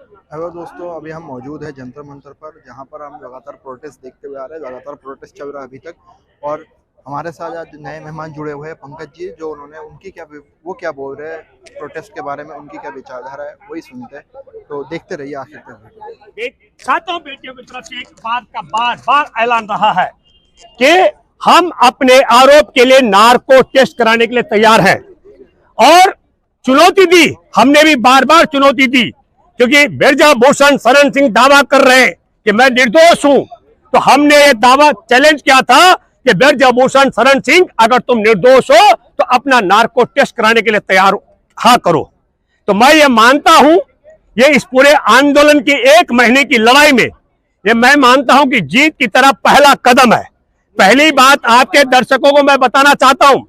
Hello दोस्तों, अभी हम मौजूद हैं जंतर मंतर पर, जहां पर हम लगातार प्रोटेस्ट देखते हुए आ रहे हैं। लगातार प्रोटेस्ट चल रहा है अभी तक। और हमारे साथ आज नए मेहमान जुड़े हुए हैं, पंकज जी, जो उन्होंने वो क्या बोल रहे हैं प्रोटेस्ट के बारे में, उनकी क्या विचारधारा है, वही सुनते हैं। तो देखते रहिए आखिर तक। सातों बेटियों की तरफ से एक बात का बार बार ऐलान रहा है कि हम अपने आरोप के लिए नार्को टेस्ट कराने के लिए तैयार हैं और चुनौती दी। हमने भी बार बार चुनौती दी, क्योंकि ब्रजभूषण शरण सिंह दावा कर रहे हैं कि मैं निर्दोष हूं। तो हमने ये दावा चैलेंज किया था कि ब्रजभूषण शरण सिंह, अगर तुम निर्दोष हो तो अपना नार्को टेस्ट कराने के लिए तैयार हाँ करो। तो मैं ये मानता हूं, ये इस पूरे आंदोलन की 1 महीने की लड़ाई में ये मैं मानता हूं कि जीत की तरफ पहला कदम है। पहली बात आपके दर्शकों को मैं बताना चाहता हूं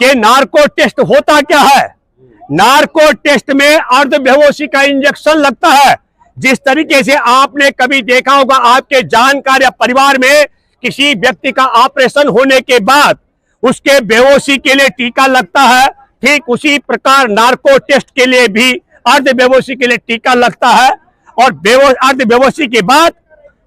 कि नार्को टेस्ट होता क्या है। नार्को टेस्ट में अर्धबेहोशी का इंजेक्शन लगता है। जिस तरीके से आपने कभी देखा होगा आपके जानकार या परिवार में किसी व्यक्ति का ऑपरेशन होने के बाद उसके बेहोशी के लिए टीका लगता है, ठीक उसी प्रकार नार्को टेस्ट के लिए भी अर्धबेहोशी के लिए टीका लगता है। और अर्धबेहोशी के बाद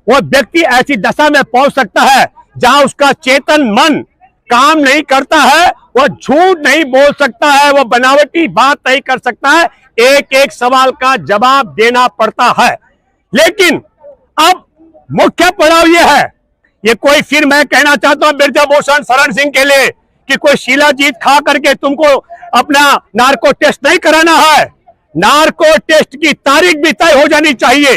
वह व्यक्ति ऐसी दशा में पहुंच सकता है जहां उसका चेतन मन काम नहीं करता है, वह झूठ नहीं बोल सकता है, वह बनावटी बात नहीं कर सकता है, एक एक सवाल का जवाब देना पड़ता है। लेकिन अब मुख्य पड़ाव यह है, ये कोई फिर मैं कहना चाहता हूं ब्रजभूषण शरण सिंह के लिए कि कोई शिलाजीत खा करके तुमको अपना नार्को टेस्ट नहीं कराना है। नार्को टेस्ट की तारीख भी तय हो जानी चाहिए।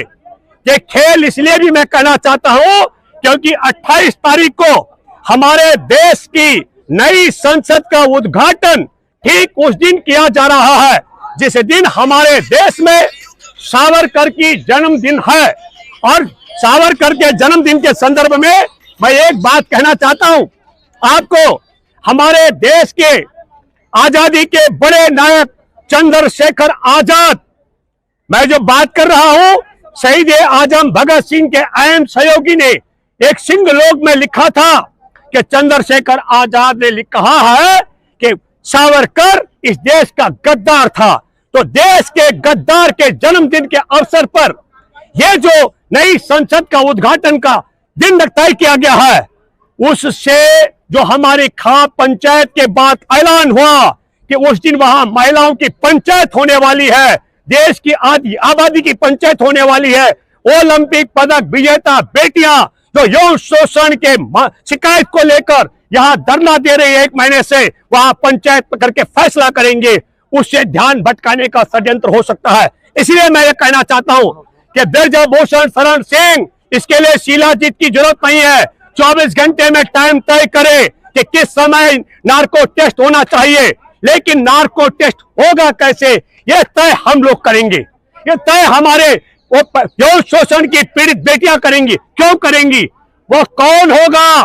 ये खेल इसलिए भी मैं कहना चाहता हूं क्योंकि 28 तारीख को हमारे देश की नई संसद का उद्घाटन ठीक उस दिन किया जा रहा है जिस दिन हमारे देश में सावरकर की जन्मदिन है। और सावरकर के जन्मदिन के संदर्भ में मैं एक बात कहना चाहता हूं आपको। हमारे देश के आजादी के बड़े नायक चंद्रशेखर आजाद, मैं जो बात कर रहा हूं, शहीद आजम भगत सिंह के अहम सहयोगी ने एक सिंह लोक में लिखा था कि चंद्रशेखर आजाद ने कहा है कि सावरकर इस देश का गद्दार था। तो देश के गद्दार के जन्मदिन के अवसर पर यह जो नई संसद का उद्घाटन का दिन तय किया गया है, उससे जो हमारी खाप पंचायत के बाद ऐलान हुआ कि उस दिन वहां महिलाओं की पंचायत होने वाली है, देश की आधी आबादी की पंचायत होने वाली है। ओलंपिक पदक विजेता बेटियां जो यौन शोषण के शिकायत को लेकर यहां धरना दे रही है 1 महीने से, वहां पंचायत करके फैसला करेंगे, उससे ध्यान भटकाने का षड्यंत्र हो सकता है। इसलिए मैं ये कहना चाहता हूं कि ब्रजभूषण शरण सिंह, इसके लिए शिलाजीत की जरूरत नहीं है। 24 घंटे में टाइम तय करे कि किस समय नार्को टेस्ट होना चाहिए, लेकिन नार्को टेस्ट होगा कैसे, यह तय हम लोग करेंगे। ये तय हमारे यौन शोषण की पीड़ित बेटियां करेंगी। क्यों करेंगी? वो कौन होगा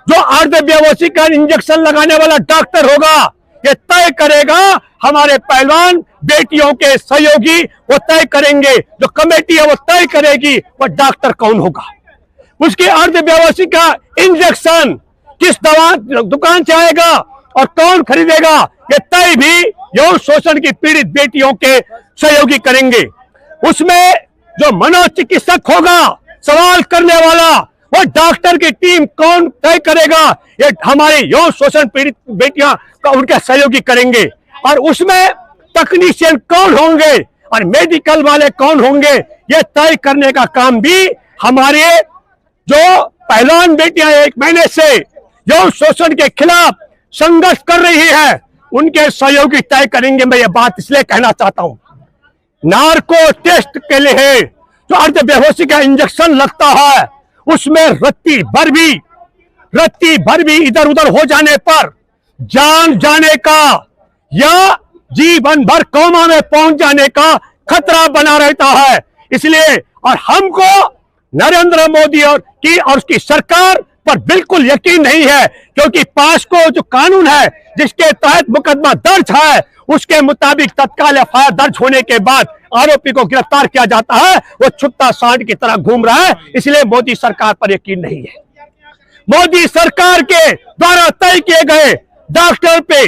जो अर्धबेहोशी का इंजेक्शन लगाने वाला डॉक्टर होगा, ये तय करेगा हमारे पहलवान बेटियों के सहयोगी, वो तय करेंगे। जो कमेटी है वो तय करेगी वो डॉक्टर कौन होगा। उसकी अर्धबेहोशी का इंजेक्शन किस दवा दुकान से आएगा और कौन खरीदेगा, ये तय भी यौन शोषण की पीड़ित बेटियों के सहयोगी करेंगे। उसमें जो मनोचिकित्सक होगा, सवाल करने वाला, वो डॉक्टर की टीम कौन तय करेगा, ये हमारे यौन शोषण पीड़ित बेटियां का उनके सहयोगी करेंगे। और उसमें तकनीशियन कौन होंगे और मेडिकल वाले कौन होंगे, ये तय करने का काम भी हमारे जो पहलवान बेटियां 1 महीने से यौन शोषण के खिलाफ संघर्ष कर रही है, उनके सहयोगी तय करेंगे। मैं ये बात इसलिए कहना चाहता हूं, नार्को टेस्ट के लिए जो अर्धबेहोशी का इंजेक्शन लगता है, उसमें रत्ती भर भी इधर उधर हो जाने पर जान जाने का या जीवन भर कोमा में पहुंच जाने का खतरा बना रहता है। इसलिए और हमको नरेंद्र मोदी और उसकी सरकार पर बिल्कुल यकीन नहीं है, क्योंकि पास्को जो कानून है जिसके तहत मुकदमा दर्ज है, उसके मुताबिक तत्काल एफआईआर दर्ज होने के बाद आरोपी को गिरफ्तार किया जाता है। वो छुट्टा सांड की तरह घूम रहा है, इसलिए मोदी सरकार पर यकीन नहीं है। मोदी सरकार के द्वारा तय किए गए डॉक्टर पे,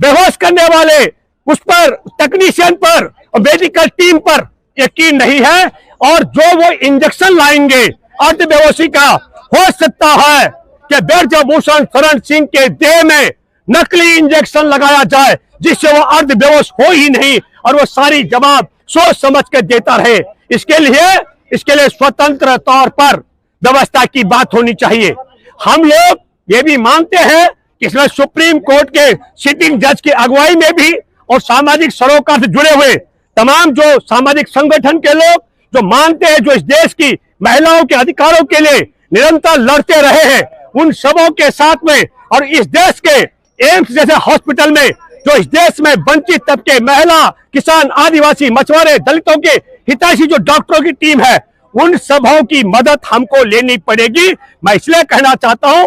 बेहोश करने वाले उस पर, टेक्नीशियन पर और मेडिकल टीम पर यकीन नहीं है। और जो वो इंजेक्शन लाएंगे अर्धबेहोशी का, हो सकता है कि ब्रजभूषण शरण सिंह के देह में नकली इंजेक्शन लगाया जाए जिससे वो अर्धबेहोश हो ही नहीं और वो सारी जवाब सोच समझ के देता रहे। इसके लिए स्वतंत्र तौर पर व्यवस्था की बात होनी चाहिए। हम लोग ये भी मानते हैं कि इसमें सुप्रीम कोर्ट के सिटिंग जज की अगुवाई में भी और सामाजिक सरोकार से जुड़े हुए तमाम जो सामाजिक संगठन के लोग जो मानते हैं, जो इस देश की महिलाओं के अधिकारों के लिए निरंतर लड़ते रहे हैं, उन सबों के साथ में और इस देश के एम्स जैसे हॉस्पिटल में जो इस देश में वंचित तबके, महिला, किसान, आदिवासी, मछुआरे, दलितों के हितैषी जो डॉक्टरों की टीम है, उन सबों की मदद हमको लेनी पड़ेगी। मैं इसलिए कहना चाहता हूं,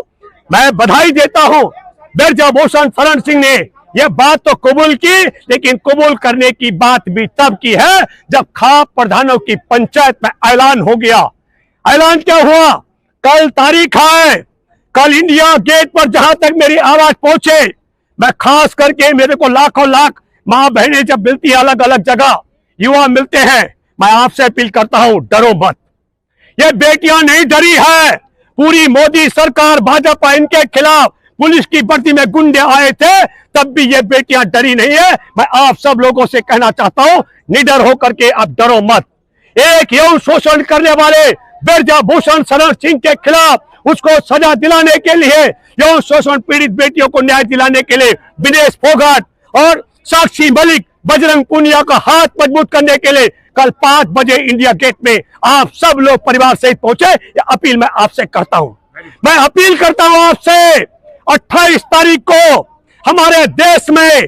मैं बधाई देता हूं ब्रजभूषण शरण सिंह ने यह बात तो कबूल की, लेकिन कबूल करने की बात भी तब की है जब खाप प्रधानों की पंचायत में ऐलान हो गया। ऐलान क्या हुआ? कल तारीख है, कल इंडिया गेट पर जहां तक मेरी आवाज पहुंचे, मैं खास करके मेरे को लाखों लाख मां बहनें जब मिलती है, अलग अलग जगह युवा मिलते हैं, मैं आपसे अपील करता हूं, डरो मत। ये बेटियां नहीं डरी है। पूरी मोदी सरकार, भाजपा, इनके खिलाफ पुलिस की वर्दी में गुंडे आए थे, तब भी ये बेटियां डरी नहीं है। मैं आप सब लोगों से कहना चाहता हूं, निडर होकर के अब डरो मत। एक यौन शोषण करने वाले ब्रजभूषण शरण सिंह के खिलाफ उसको सजा दिलाने के लिए, यौन शोषण पीड़ित बेटियों को न्याय दिलाने के लिए विनेश फोगाट और साक्षी मलिक, बजरंग पूनिया का हाथ मजबूत करने के लिए कल 5 बजे इंडिया गेट में आप सब लोग परिवार सहित पहुंचे। यह अपील मैं आपसे करता हूं। मैं अपील करता हूं आपसे, 28 तारीख को हमारे देश में,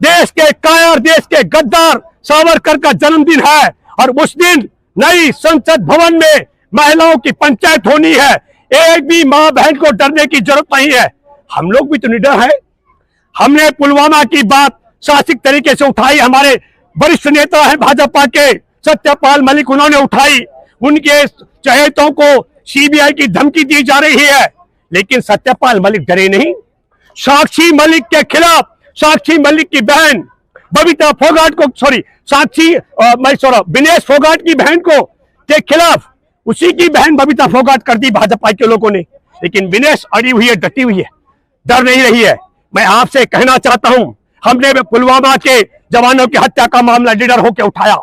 देश के कायर, देश के गद्दार सावरकर का जन्मदिन है और उस दिन नई संसद भवन में महिलाओं की पंचायत होनी है। एक भी मां बहन को डरने की जरूरत नहीं है। हम लोग भी तो निडर है। हमने पुलवामा की बात साहसिक तरीके से उठाई, हमारे वरिष्ठ नेता हैं भाजपा के सत्यपाल मलिक, उन्होंने उठाई। उनके चहेतों को सीबीआई की धमकी दी जा रही है, लेकिन सत्यपाल मलिक डरे नहीं। साक्षी मलिक के खिलाफ, साक्षी मलिक की बहन बबीता फोगाट को, विनेश फोगाट की बहन को के खिलाफ उसी की बहन बबीता फोगाट कर दी भाजपा के लोगों ने, लेकिन विनेश अड़ी हुई है, डटी हुई है, डर नहीं रही है। मैं आपसे कहना चाहता हूं, हमने पुलवामा के जवानों की हत्या का मामला निडर होकर उठाया।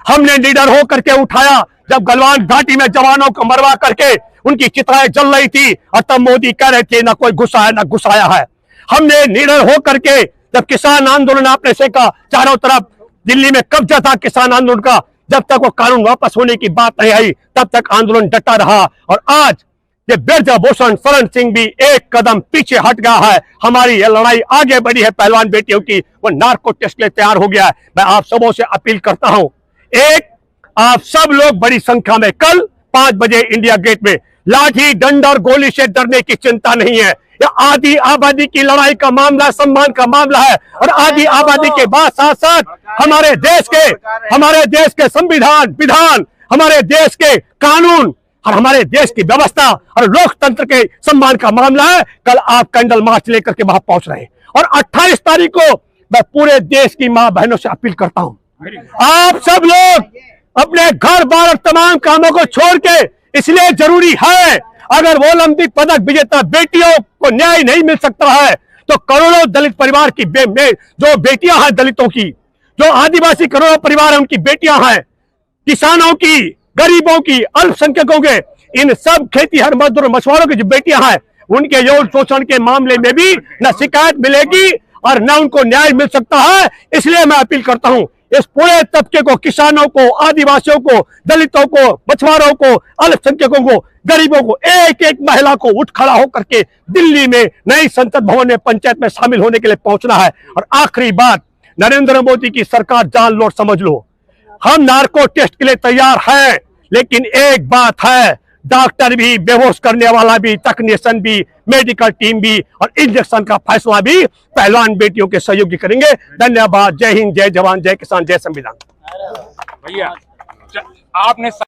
हमने निडर होकर के उठाया जब गलवान घाटी में जवानों को मरवा करके उनकी चिताएं जल रही थी और तब मोदी कह रहे थे ना कोई घुसाया ना घुसाया है। हमने निडर होकर के जब किसान आंदोलन आपने सेका, चारों तरफ दिल्ली में कब्जा था किसान आंदोलन का, जब तक वो कानून वापस होने की बात नहीं आई तब तक आंदोलन डटा रहा। और आज ये ब्रजभूषण शरण सिंह भी एक कदम पीछे हट गया है। हमारी ये लड़ाई आगे बढ़ी है पहलवान बेटियों की, वो नार्को टेस्ट के लिए तैयार हो गया है। मैं आप सबों से अपील करता हूं, एक आप सब लोग बड़ी संख्या में कल 5 बजे इंडिया गेट में, लाठी डंडा और गोली से डरने की चिंता नहीं है। यह आधी आबादी की लड़ाई का मामला, सम्मान का मामला है। और आधी आबादी के बाद साथ साथ हमारे देश के संविधान, विधान, हमारे देश के कानून और हमारे देश की व्यवस्था और लोकतंत्र के सम्मान का मामला है। कल आप कैंडल मार्च लेकर के वहां पहुंच रहे हैं और 28 तारीख को मैं पूरे देश की मां बहनों से अपील करता हूं, आप सब लोग अपने घर बार और तमाम कामों को छोड़ के, इसलिए जरूरी है, अगर वो ओलंपिक पदक विजेता बेटियों को न्याय नहीं मिल सकता है तो करोड़ों दलित परिवार की जो बेटियां हैं दलितों की, जो आदिवासी करोड़ों परिवार है उनकी बेटियां हैं, किसानों की, गरीबों की, अल्पसंख्यकों के, इन सब खेतीहर मजदूर मछुआरों की जो बेटियां हैं उनके यौन शोषण के मामले में भी न शिकायत मिलेगी और न उनको न्याय मिल सकता है। इसलिए मैं अपील करता हूं, इस पूरे तबके को, किसानों को, आदिवासियों को, दलितों को, मछुआरों को, अल्पसंख्यकों को, गरीबों को, एक एक महिला को उठ खड़ा होकर के दिल्ली में नई संसद भवन में पंचायत में शामिल होने के लिए पहुंचना है। और आखिरी बात, नरेंद्र मोदी की सरकार जान लो, समझ लो, हम नार्को टेस्ट के लिए तैयार हैं, लेकिन एक बात है, डॉक्टर भी, बेहोश करने वाला भी, तकनीशियन भी, मेडिकल टीम भी और इंजेक्शन का फैसला भी पहलवान बेटियों के सहयोगी करेंगे। धन्यवाद। जय हिंद, जय जवान, जय किसान, जय संविधान। भैया आपने